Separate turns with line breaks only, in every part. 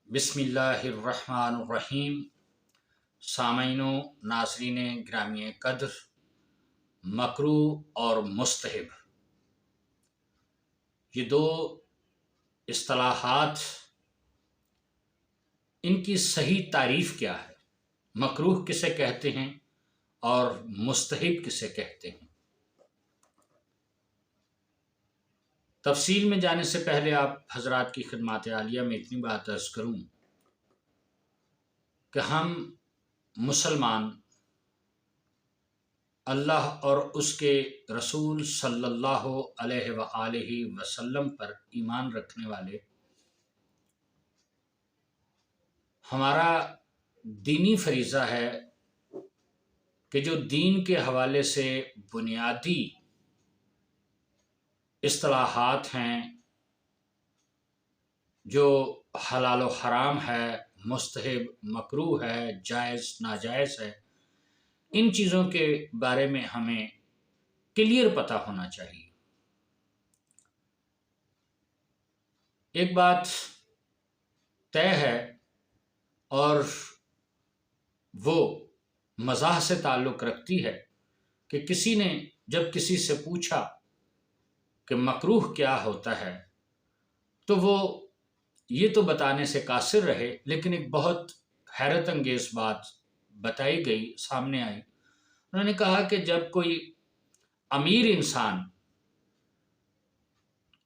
بسم اللہ الرحمن الرحیم۔ سامعین و ناظرین گرامی قدر، مکروہ اور مستحب، یہ دو اصطلاحات، ان کی صحیح تعریف کیا ہے؟ مکروہ کسے کہتے ہیں اور مستحب کسے کہتے ہیں؟ تفصیل میں جانے سے پہلے آپ حضرات کی خدمات عالیہ میں اتنی بات عرض کروں کہ ہم مسلمان اللہ اور اس کے رسول صلی اللہ علیہ وآلہ وسلم پر ایمان رکھنے والے، ہمارا دینی فریضہ ہے کہ جو دین کے حوالے سے بنیادی اصطلاحات ہیں، جو حلال و حرام ہے، مستحب مکروہ ہے، جائز ناجائز ہے، ان چیزوں کے بارے میں ہمیں کلیئر پتہ ہونا چاہیے۔ ایک بات طے ہے اور وہ مزاح سے تعلق رکھتی ہے کہ کسی نے جب کسی سے پوچھا کہ مکروہ کیا ہوتا ہے تو وہ یہ تو بتانے سے قاصر رہے، لیکن ایک بہت حیرت انگیز بات بتائی گئی، سامنے آئی۔ انہوں نے کہا کہ جب کوئی امیر انسان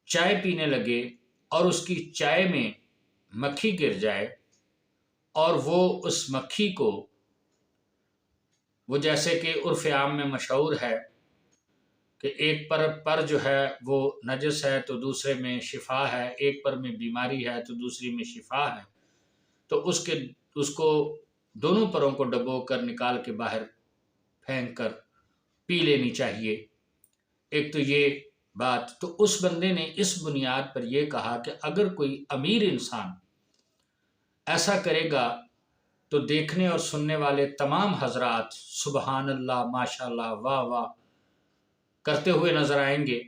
چائے پینے لگے اور اس کی چائے میں مکھی گر جائے اور وہ اس مکھی کو، وہ جیسے کہ عرف عام میں مشہور ہے کہ ایک پر جو ہے وہ نجس ہے تو دوسرے میں شفا ہے، ایک پر میں بیماری ہے تو دوسری میں شفا ہے، تو اس کو دونوں پروں کو ڈبو کر نکال کے باہر پھینک کر پی لینی چاہیے۔ ایک تو یہ بات، تو اس بندے نے اس بنیاد پر یہ کہا کہ اگر کوئی امیر انسان ایسا کرے گا تو دیکھنے اور سننے والے تمام حضرات سبحان اللہ، ماشاء اللہ، واہ واہ کرتے ہوئے نظر آئیں گے،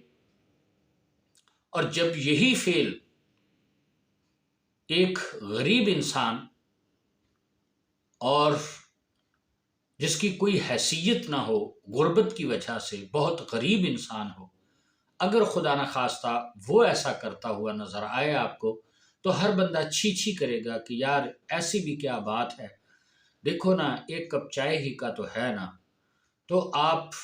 اور جب یہی فعل ایک غریب انسان اور جس کی کوئی حیثیت نہ ہو، غربت کی وجہ سے بہت غریب انسان ہو، اگر خدا نخواستہ وہ ایسا کرتا ہوا نظر آئے آپ کو، تو ہر بندہ چھی چھی کرے گا کہ یار ایسی بھی کیا بات ہے، دیکھو نا ایک کپ چائے ہی کا تو ہے نا، تو آپ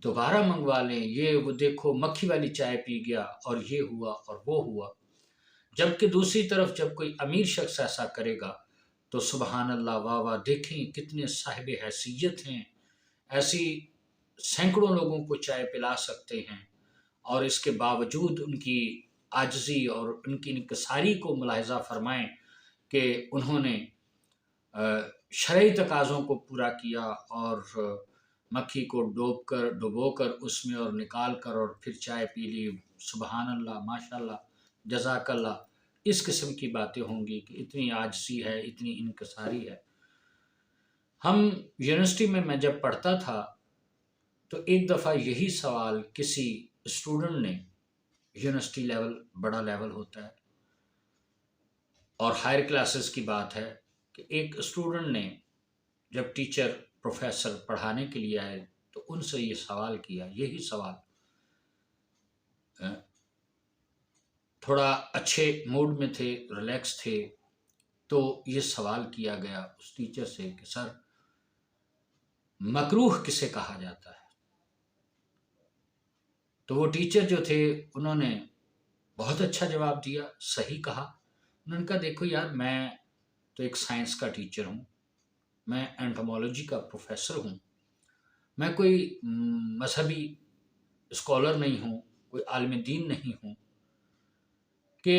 دوبارہ منگوا لیں، یہ وہ دیکھو مکھی والی چائے پی گیا اور یہ ہوا اور وہ ہوا۔ جبکہ دوسری طرف جب کوئی امیر شخص ایسا کرے گا تو سبحان اللہ، واہ واہ، دیکھیں کتنے صاحب حیثیت ہیں، ایسی سینکڑوں لوگوں کو چائے پلا سکتے ہیں، اور اس کے باوجود ان کی عاجزی اور ان کی انکساری کو ملاحظہ فرمائیں کہ انہوں نے شرعی تقاضوں کو پورا کیا اور مکھی کو ڈبو کر اس میں اور نکال کر اور پھر چائے پی لی، سبحان اللہ، ماشاء اللہ، جزاک اللہ۔ اس قسم کی باتیں ہوں گی کہ اتنی عاجزی ہے، اتنی انکساری ہے۔ ہم یونیورسٹی میں جب پڑھتا تھا تو ایک دفعہ یہی سوال کسی اسٹوڈنٹ نے، یونیورسٹی لیول بڑا لیول ہوتا ہے اور ہائر کلاسز کی بات ہے، کہ ایک اسٹوڈنٹ نے جب ٹیچر پروفیسر پڑھانے کے لیے آئے تو ان سے یہ سوال کیا، یہی سوال، تھوڑا اچھے موڈ میں تھے، ریلیکس تھے، تو یہ سوال کیا گیا اس ٹیچر سے کہ سر مکروہ کسے کہا جاتا ہے؟ تو وہ ٹیچر جو تھے انہوں نے بہت اچھا جواب دیا، صحیح کہا۔ انہوں نے کہا دیکھو یار، میں تو ایک سائنس کا ٹیچر ہوں، میں اینٹومولوجی کا پروفیسر ہوں، میں کوئی مذہبی اسکالر نہیں ہوں، کوئی عالم دین نہیں ہوں کہ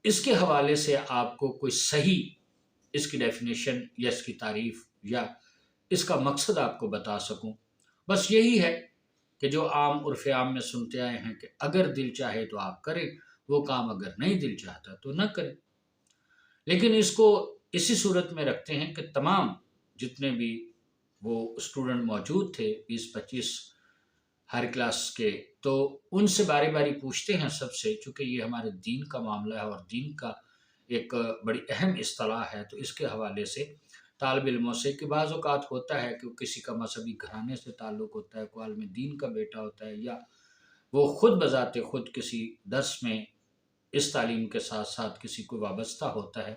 اس کے حوالے سے آپ کو کوئی صحیح اس کی ڈیفینیشن یا اس کی تعریف یا اس کا مقصد آپ کو بتا سکوں۔ بس یہی ہے کہ جو عام عرف عام میں سنتے آئے ہیں کہ اگر دل چاہے تو آپ کریں وہ کام، اگر نہیں دل چاہتا تو نہ کریں۔ لیکن اس کو اسی صورت میں رکھتے ہیں کہ تمام جتنے بھی وہ اسٹوڈنٹ موجود تھے، 20-25 ہر کلاس کے، تو ان سے باری باری پوچھتے ہیں سب سے، چونکہ یہ ہمارے دین کا معاملہ ہے اور دین کا ایک بڑی اہم اصطلاح ہے، تو اس کے حوالے سے طالب علموں سے کہ بعض اوقات ہوتا ہے کہ کسی کا مذہبی گھرانے سے تعلق ہوتا ہے، کوئی عالم دین کا بیٹا ہوتا ہے، یا وہ خود بذات خود کسی درس میں اس تعلیم کے ساتھ ساتھ کسی کو وابستہ ہوتا ہے،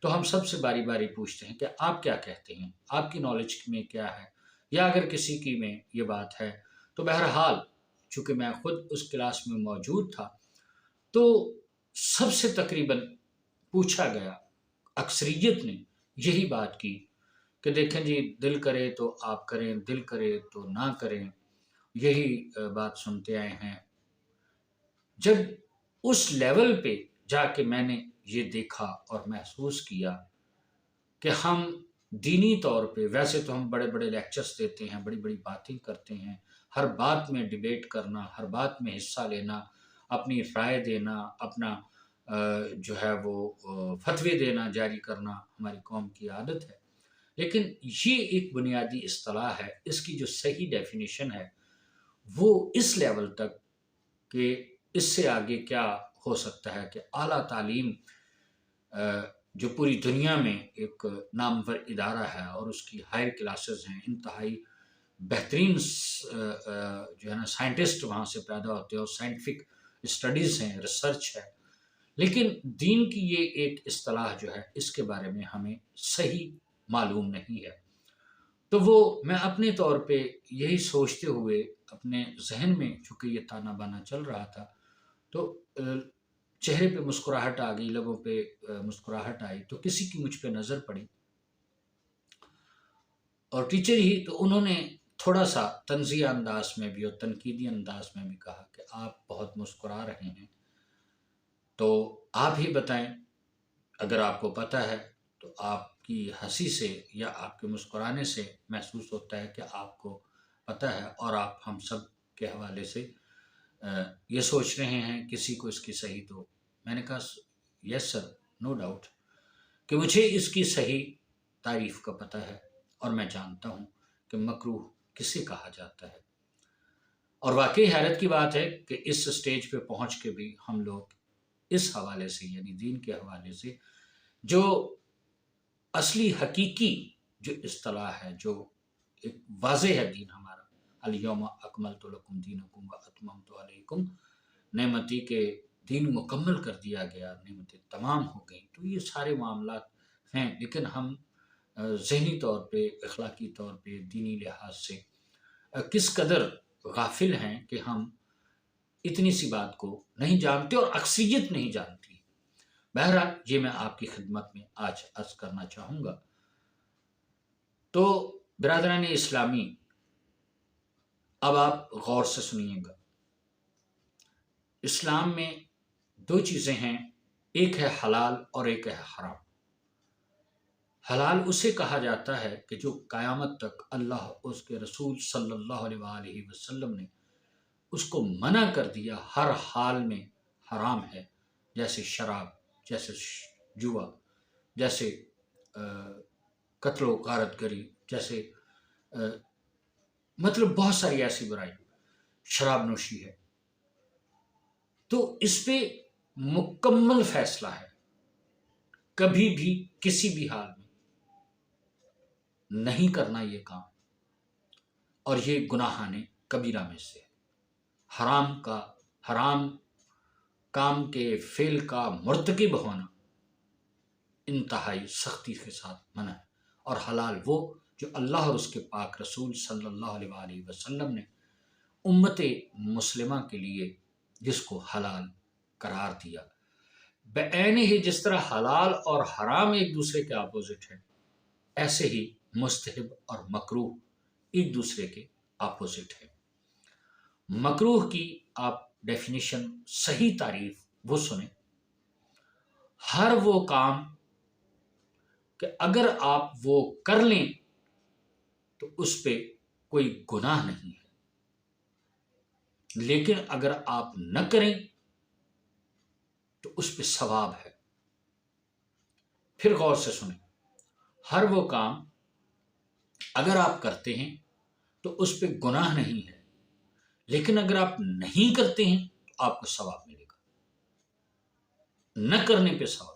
تو ہم سب سے باری باری پوچھتے ہیں کہ آپ کیا کہتے ہیں، آپ کی نالج میں کیا ہے، یا اگر کسی کی میں یہ بات ہے تو بہرحال چونکہ میں خود اس کلاس میں موجود تھا، تو سب سے تقریباً پوچھا گیا، اکثریت نے یہی بات کی کہ دیکھیں جی، دل کرے تو آپ کریں، دل کرے تو نہ کریں، یہی بات سنتے آئے ہیں۔ جب اس لیول پہ جا کے میں نے یہ دیکھا اور محسوس کیا کہ ہم دینی طور پہ، ویسے تو ہم بڑے بڑے لیکچرز دیتے ہیں، بڑی بڑی باتیں کرتے ہیں، ہر بات میں ڈیبیٹ کرنا، ہر بات میں حصہ لینا، اپنی رائے دینا، اپنا جو ہے وہ فتوے دینا جاری کرنا ہماری قوم کی عادت ہے، لیکن یہ ایک بنیادی اصطلاح ہے، اس کی جو صحیح ڈیفینیشن ہے وہ اس لیول تک کہ اس سے آگے کیا ہو سکتا ہے کہ اعلیٰ تعلیم جو پوری دنیا میں ایک نامور ادارہ ہے اور اس کی ہائر کلاسز ہیں، انتہائی بہترین جو ہے نا سائنٹسٹ وہاں سے پیدا ہوتے ہیں اور سائنٹیفک اسٹڈیز ہیں، ریسرچ ہے، لیکن دین کی یہ ایک اصطلاح جو ہے اس کے بارے میں ہمیں صحیح معلوم نہیں ہے۔ تو وہ میں اپنے طور پہ یہی سوچتے ہوئے اپنے ذہن میں چونکہ یہ تانا بانا چل رہا تھا، تو چہرے پہ مسکراہٹ آ گئی، لبوں پہ مسکراہٹ آئی، تو کسی کی مجھ پہ نظر پڑی اور ٹیچر ہی، تو انہوں نے تھوڑا سا طنزیہ انداز میں بھی اور تنقیدی انداز میں بھی کہا کہ آپ بہت مسکرا رہے ہیں، تو آپ ہی بتائیں، اگر آپ کو پتہ ہے تو آپ کی ہنسی سے یا آپ کے مسکرانے سے محسوس ہوتا ہے کہ آپ کو پتہ ہے اور آپ ہم سب کے حوالے سے یہ سوچ رہے ہیں کسی کو اس کی صحیح، تو میں نے کہا یس سر، نو ڈاؤٹ کہ مجھے اس کی صحیح تعریف کا پتہ ہے اور میں جانتا ہوں کہ مکروہ کسے کہا جاتا ہے، اور واقعی حیرت کی بات ہے کہ اس سٹیج پہ پہنچ کے بھی ہم لوگ اس حوالے سے یعنی دین کے حوالے سے جو اصلی حقیقی جو اصطلاح ہے، جو ایک واضح ہے دین ہمارا، الیوم اکملت لکم دینکم واتممت علیکم نعمتی کے دین مکمل کر دیا گیا، نعمتیں تمام ہو گئیں، تو یہ سارے معاملات ہیں، لیکن ہم ذہنی طور پہ، اخلاقی طور پہ، دینی لحاظ سے کس قدر غافل ہیں کہ ہم اتنی سی بات کو نہیں جانتے اور اکثریت نہیں جانتی۔ بہرحال یہ میں آپ کی خدمت میں آج عرض کرنا چاہوں گا۔ تو برادران اسلامی، اب آپ غور سے سنیے گا، اسلام میں دو چیزیں ہیں، ایک ہے حلال اور ایک ہے حرام۔ حلال اسے کہا جاتا ہے کہ جو قیامت تک اللہ اس کے رسول صلی اللہ علیہ وآلہ وسلم نے اس کو منع کر دیا، ہر حال میں حرام ہے، جیسے شراب، جیسے جوا، جیسے قتل و غارت گری، جیسے مطلب بہت ساری ایسی برائی، شراب نوشی ہے، تو اس پہ مکمل فیصلہ ہے، کبھی بھی کسی بھی حال میں نہیں کرنا یہ کام، اور یہ گناہان کبیرہ میں سے ہے۔ حرام کام کے فعل کا مرتکب ہونا انتہائی سختی کے ساتھ منع ہے، اور حلال وہ جو اللہ اور اس کے پاک رسول صلی اللہ علیہ وآلہ وسلم نے امت مسلمہ کے لیے جس کو حلال قرار دیا، بعین ہی جس طرح حلال اور حرام ایک دوسرے کے اپوزٹ ہیں، ایسے ہی مستحب اور مکروہ ایک دوسرے کے اپوزٹ ہیں۔ مکروہ کی آپ ڈیفینیشن، صحیح تعریف وہ سنیں، ہر وہ کام کہ اگر آپ وہ کر لیں تو اس پہ کوئی گناہ نہیں ہے، لیکن اگر آپ نہ کریں تو اس پہ ثواب ہے۔ پھر غور سے سنیں، ہر وہ کام اگر آپ کرتے ہیں تو اس پہ گناہ نہیں ہے، لیکن اگر آپ نہیں کرتے ہیں تو آپ کو ثواب ملے گا، نہ کرنے پہ ثواب۔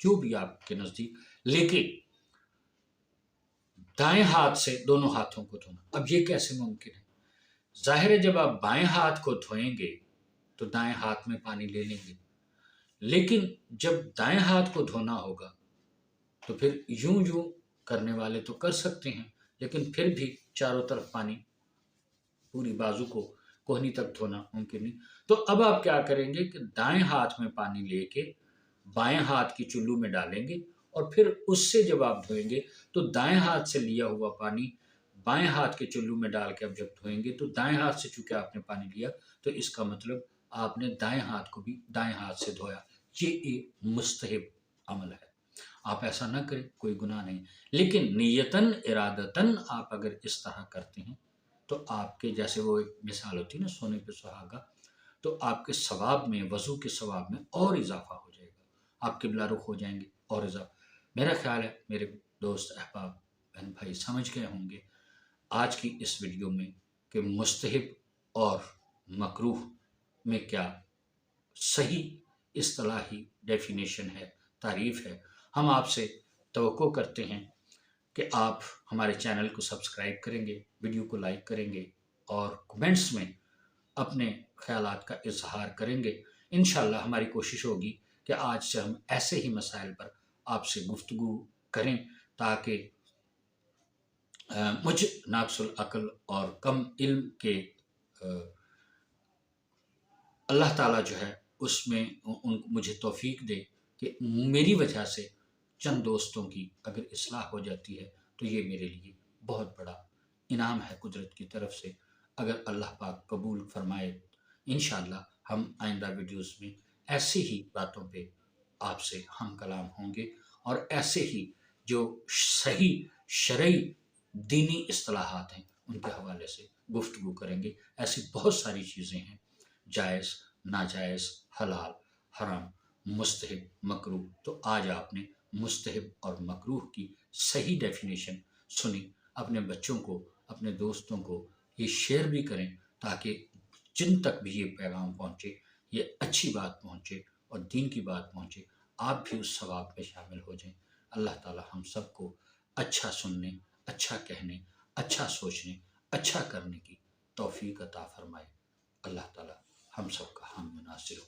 جو بھی آپ کے نزدیک، لیکن دائیں ہاتھ سے دونوں ہاتھوں کو دھونا۔ اب یہ کیسے ممکن ہے؟ ظاہر ہے جب آپ بائیں ہاتھ کو دھوئیں گے تو دائیں ہاتھ میں پانی لے لیں گے، لیکن جب دائیں ہاتھ کو دھونا ہوگا تو پھر یوں یوں کرنے والے تو کر سکتے ہیں، لیکن پھر بھی چاروں طرف پانی، پوری بازو کو کوہنی تک دھونا ممکن نہیں۔ تو اب آپ کیا کریں گے کہ دائیں ہاتھ میں پانی لے کے بائیں ہاتھ کی چلو میں ڈالیں گے، اور پھر اس سے جب آپ دھوئیں گے تو دائیں ہاتھ سے لیا ہوا پانی بائیں ہاتھ کے چلو میں ڈال کے اب جب دھوئیں گے تو دائیں ہاتھ سے چونکہ آپ نے پانی لیا تو اس کا مطلب آپ نے دائیں ہاتھ کو بھی دائیں ہاتھ سے دھویا۔ یہ ایک مستحب عمل ہے، آپ ایسا نہ کریں، کوئی گناہ نہیں، لیکن نیتاً ارادتاً آپ اگر اس طرح کرتے ہیں تو آپ کے، جیسے وہ ایک مثال ہوتی ہے نا سونے پہ سہاگا، تو آپ کے ثواب میں، وضو کے ثواب میں اور اضافہ ہو جائے گا، آپ قبلہ رخ ہو جائیں گے اور اضافہ۔ میرا خیال ہے میرے دوست احباب بہن بھائی سمجھ گئے ہوں گے آج کی اس ویڈیو میں کہ مستحب اور مکروہ میں کیا صحیح اصطلاحی ڈیفینیشن ہے، تعریف ہے۔ ہم آپ سے توقع کرتے ہیں کہ آپ ہمارے چینل کو سبسکرائب کریں گے، ویڈیو کو لائک کریں گے اور کمنٹس میں اپنے خیالات کا اظہار کریں گے۔ انشاءاللہ ہماری کوشش ہوگی کہ آج سے ہم ایسے ہی مسائل پر آپ سے گفتگو کریں تاکہ مجھ ناقص العقل اور کم علم کے اللہ تعالیٰ جو ہے اس میں مجھے توفیق دے کہ میری وجہ سے چند دوستوں کی اگر اصلاح ہو جاتی ہے تو یہ میرے لیے بہت بڑا انعام ہے قدرت کی طرف سے۔ اگر اللہ پاک قبول فرمائے، انشاءاللہ ہم آئندہ ویڈیوز میں ایسی ہی باتوں پہ آپ سے ہم کلام ہوں گے، اور ایسے ہی جو صحیح شرعی دینی اصطلاحات ہیں ان کے حوالے سے گفتگو کریں گے۔ ایسی بہت ساری چیزیں ہیں، جائز، ناجائز، حلال، حرام، مستحب، مکروہ، تو آج آپ نے مستحب اور مکروہ کی صحیح ڈیفینیشن سنی۔ اپنے بچوں کو، اپنے دوستوں کو یہ شیئر بھی کریں تاکہ جن تک بھی یہ پیغام پہنچے، یہ اچھی بات پہنچے اور دین کی بات پہنچے، آپ بھی اس ثواب میں شامل ہو جائیں۔ اللہ تعالی ہم سب کو اچھا سننے، اچھا کہنے، اچھا سوچنے، اچھا کرنے کی توفیق عطا فرمائے۔ اللہ تعالی ہم سب کا حامی و ناصر ہو۔